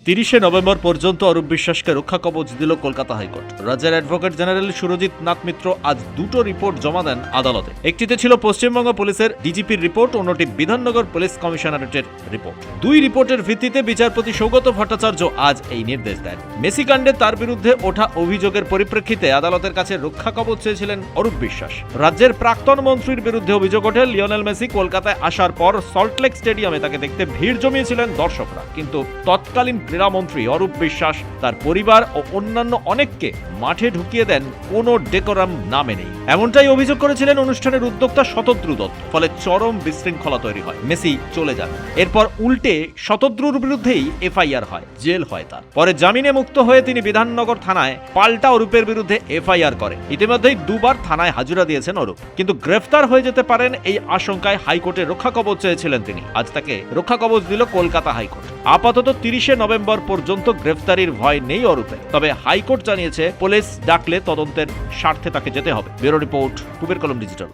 30শে November পর্যন্ত অরূপ বিশ্বাসকে রক্ষা কবচ দিল কলকাতা হাইকোর্ট। রাজ্যের অ্যাডভোকেট জেনারেল সুরজিৎ নাথ মিত্র আজ দুটো রিপোর্ট জমা দেন আদালতে। একটিতে ছিল পশ্চিমবঙ্গ পুলিশের ডিজিপির রিপোর্ট, অন্যটি বিধাননগর পুলিশ কমিশনারেটের রিপোর্ট। দুই রিপোর্টের ভিত্তিতে বিচারপতি সৌগত ভট্টাচার্য আজ এই নির্দেশ দেন। মেসি কাণ্ডে তার বিরুদ্ধে ওঠা অভিযোগের পরিপ্রেক্ষিতে আদালতের কাছে রক্ষা কবচ চেয়েছিলেন অরূপ বিশ্বাস। রাজ্যের প্রাক্তন মন্ত্রীর বিরুদ্ধে অভিযোগ ওঠে, লিওনেল মেসি কলকাতায় আসার পর সল্টলেক স্টেডিয়ামে তাকে দেখতে ভিড় জমিয়েছিলেন দর্শকরা, কিন্তু তৎকালীন ক্রীড়ামন্ত্রী অরূপ বিশ্বাস তার পরিবার ও অন্যান্য অনেককে মাঠে ঢুকিয়ে দেন কোনো ডেকোরাম না মেনেই। এমনটাই অভিযোগ করেছিলেন অনুষ্ঠানের উদ্যোক্তা শতদ্রু দত্ত। ফলে চরম বিশৃঙ্খলা তৈরি হয়, মেসি চলে যান। এরপর উল্টে শতদ্রুর বিরুদ্ধেই এফআইআর হয়, জেল হয় তার। পরে জামিনে মুক্ত হয়ে তিনি বিধাননগর থানায় পাল্টা অরূপের বিরুদ্ধে এফআইআর করে। ইতিমধ্যেই দুবার থানায় হাজিরা দিয়েছেন অরূপ, কিন্তু গ্রেফতার হয়ে যেতে পারেন এই আশঙ্কায় হাইকোর্টে রক্ষা কবচ চেয়েছিলেন তিনি। আজ তাকে রক্ষা কবচ দিল কলকাতা হাইকোর্ট। আপাতত 30শে নভেম্বর পর্যন্ত গ্রেফতারির ভয় নেই অরূপের, তবে হাইকোর্ট জানিয়েছে পুলিশ ডাকলে তদন্তের স্বার্থে তাকে যেতে হবে। ব্যুরো রিপোর্ট, পূবের কলম ডিজিটাল।